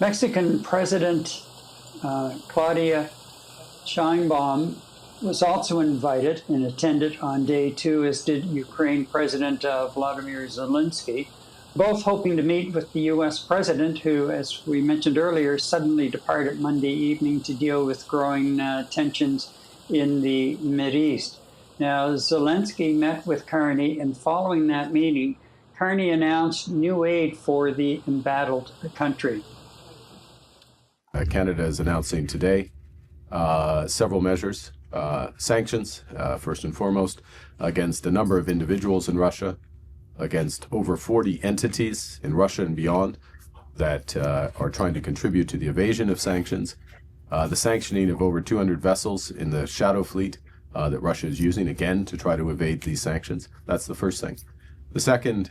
Mexican President Claudia Sheinbaum was also invited and attended on day 2, as did Ukraine President Vladimir Zelensky, both hoping to meet with the U.S. president, who, as we mentioned earlier, suddenly departed Monday evening to deal with growing tensions in the Mideast. Now, Zelensky met with Carney, and following that meeting, Carney announced new aid for the embattled country. Canada is announcing today several measures, sanctions, first and foremost, against a number of individuals in Russia, against over 40 entities in Russia and beyond that are trying to contribute to the evasion of sanctions, the sanctioning of over 200 vessels in the shadow fleet that Russia is using, again, to try to evade these sanctions. That's the first thing. The second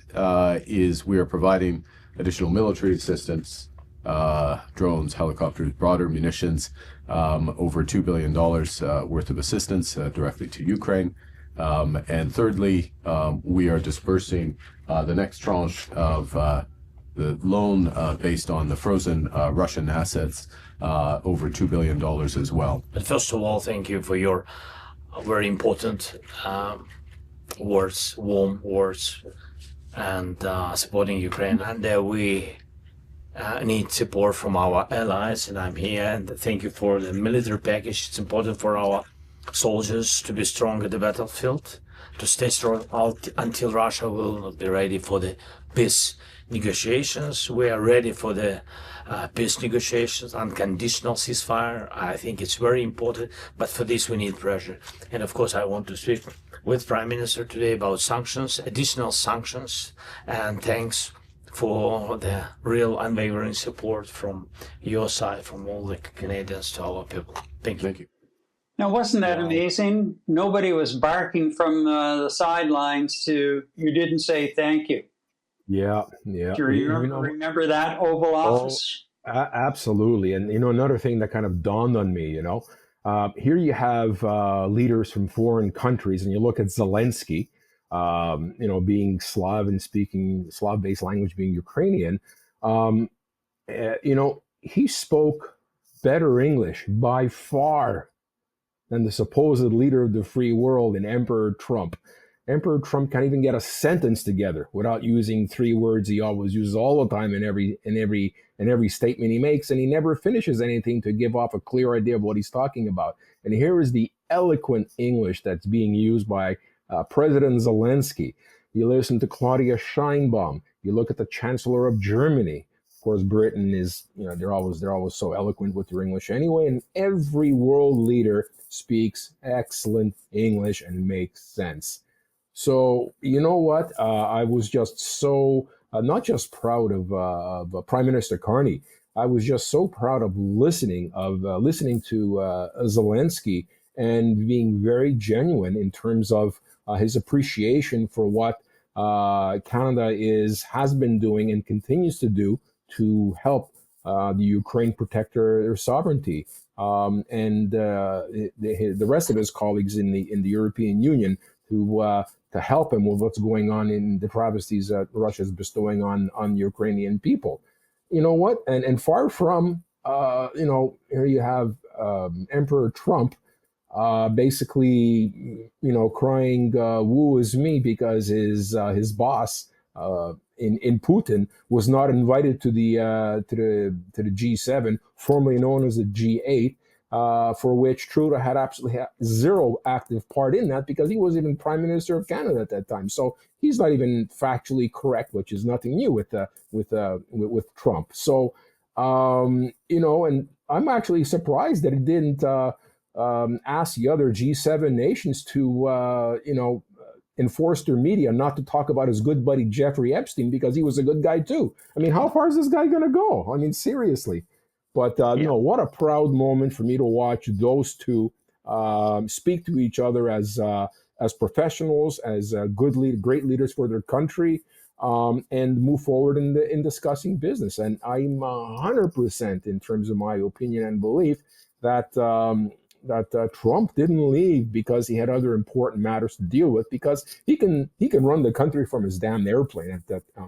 is we are providing additional military assistance, drones, helicopters, broader munitions, over $2 billion worth of assistance directly to Ukraine. And thirdly, we are dispersing the next tranche of the loan based on the frozen Russian assets, over $2 billion as well. But first of all, thank you for your very important words, warm words, and supporting Ukraine. And we need support from our allies, and I'm here, and thank you for the military package. It's important for our soldiers to be strong at the battlefield, to stay strong until Russia will not be ready for the peace negotiations. We are ready for the peace negotiations, unconditional ceasefire. I think it's very important, but for this we need pressure. And of course I want to speak with Prime Minister today about sanctions, additional sanctions, and thanks for the real unwavering support from your side, from all the Canadians to our people. Thank you. Thank you. Now, wasn't that amazing? Nobody was barking from the sidelines to, you didn't say thank you. Yeah. Do you remember that Oval Office? Absolutely. And, another thing that kind of dawned on me, here you have leaders from foreign countries, and you look at Zelensky, being Slav and speaking Slav-based language, being Ukrainian, he spoke better English by far than the supposed leader of the free world in Emperor Trump. Emperor Trump can't even get a sentence together without using 3 words he always uses all the time in every statement he makes, and he never finishes anything to give off a clear idea of what he's talking about. And here is the eloquent English that's being used by President Zelensky. You listen to Claudia Sheinbaum. You look at the Chancellor of Germany. Of course, Britain is, they're always so eloquent with their English anyway. And every world leader speaks excellent English and makes sense. So, you know what? I was just so, not just proud of Prime Minister Carney. I was just so proud of listening to Zelensky and being very genuine in terms of his appreciation for what Canada has been doing and continues to do to help the Ukraine protect their sovereignty. And the rest of his colleagues in the European Union to help him with what's going on in the travesties that Russia is bestowing on Ukrainian people. You know what? And far from, here you have Emperor Trump basically, crying, woe is me, because his boss in Putin was not invited to the G7, formerly known as the G8, for which Trudeau had absolutely zero active part in that, because he wasn't even Prime Minister of Canada at that time. So he's not even factually correct, which is nothing new with Trump. So and I'm actually surprised that he didn't ask the other G7 nations to enforce their media not to talk about his good buddy Jeffrey Epstein, because he was a good guy too. I mean, how far is this guy going to go? I mean, seriously. But what a proud moment for me to watch those two speak to each other as professionals, as great leaders for their country, and move forward in discussing business. And I'm 100% in terms of my opinion and belief that Trump didn't leave because he had other important matters to deal with, because he can run the country from his damn airplane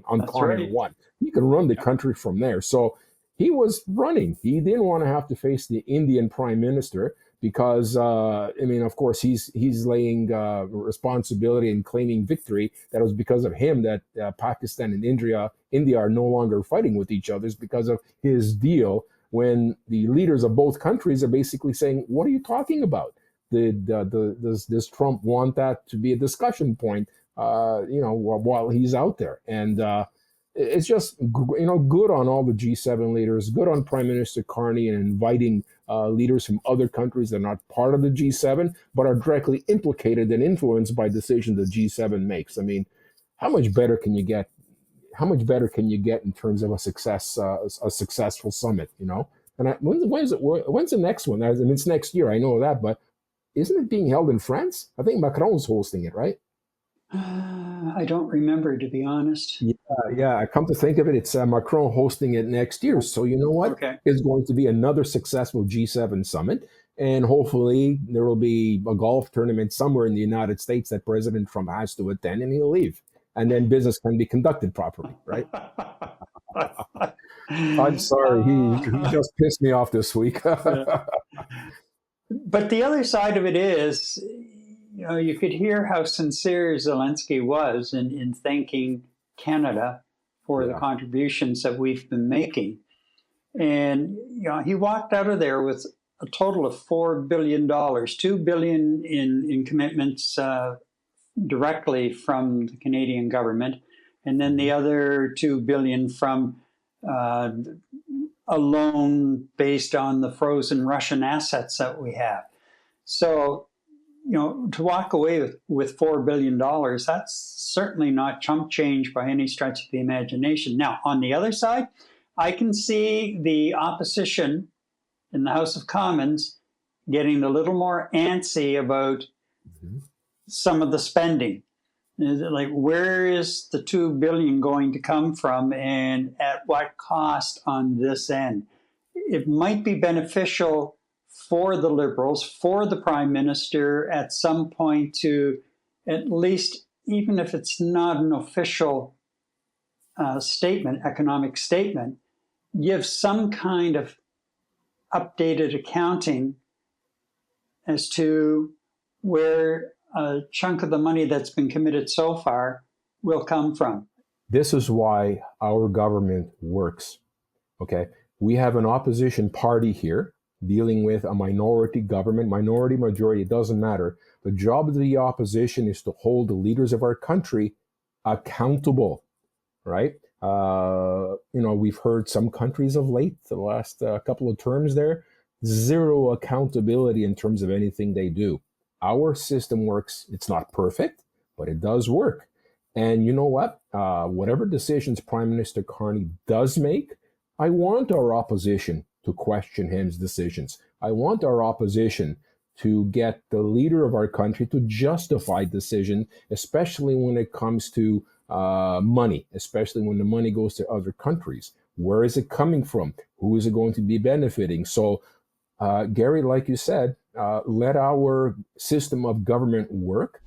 on Corner 1. He can run the country from there. So he was running. He didn't want to have to face the Indian prime minister because, I mean, of course, he's laying responsibility and claiming victory that it was because of him that Pakistan and India are no longer fighting with each other. It's because of his deal. When the leaders of both countries are basically saying, "What are you talking about? Does Trump want that to be a discussion point? While he's out there?" And it's just good on all the G7 leaders, good on Prime Minister Carney and inviting leaders from other countries that are not part of the G7 but are directly implicated and influenced by decisions the G7 makes. I mean, how much better can you get? How much better can you get in terms of a successful summit? And when's the next one? I mean, it's next year. I know that, but isn't it being held in France? I think Macron's hosting it, right? I don't remember, to be honest. Yeah. I come to think of it, it's Macron hosting it next year. So you know what? Okay. It's going to be another successful G7 summit. And hopefully there will be a golf tournament somewhere in the United States that President Trump has to attend, and he'll leave. And then business can be conducted properly, right? I'm sorry. He just pissed me off this week. Yeah. But the other side of it is, you could hear how sincere Zelensky was in thanking Canada for the contributions that we've been making. And he walked out of there with a total of $4 billion, $2 billion in commitments directly from the Canadian government, and then the other $2 billion from a loan based on the frozen Russian assets that we have. So, to walk away with $4 billion, that's certainly not chump change by any stretch of the imagination. Now, on the other side, I can see the opposition in the House of Commons getting a little more antsy about some of the spending. Like, where is the $2 billion going to come from, and at what cost on this end? It might be beneficial for the Liberals, for the Prime Minister at some point to at least, even if it's not an official economic statement, give some kind of updated accounting as to where a chunk of the money that's been committed so far will come from. This is why our government works. Okay, we have an opposition party here dealing with a minority government, minority, majority, it doesn't matter. The job of the opposition is to hold the leaders of our country accountable, right? We've heard some countries of late, the last couple of terms there, zero accountability in terms of anything they do. Our system works. It's not perfect, but it does work. And you know what? Whatever decisions Prime Minister Carney does make, I want our opposition to question his decisions. I want our opposition to get the leader of our country to justify decision, especially when it comes to money, especially when the money goes to other countries. Where is it coming from? Who is it going to be benefiting? So, Gary, like you said, let our system of government work.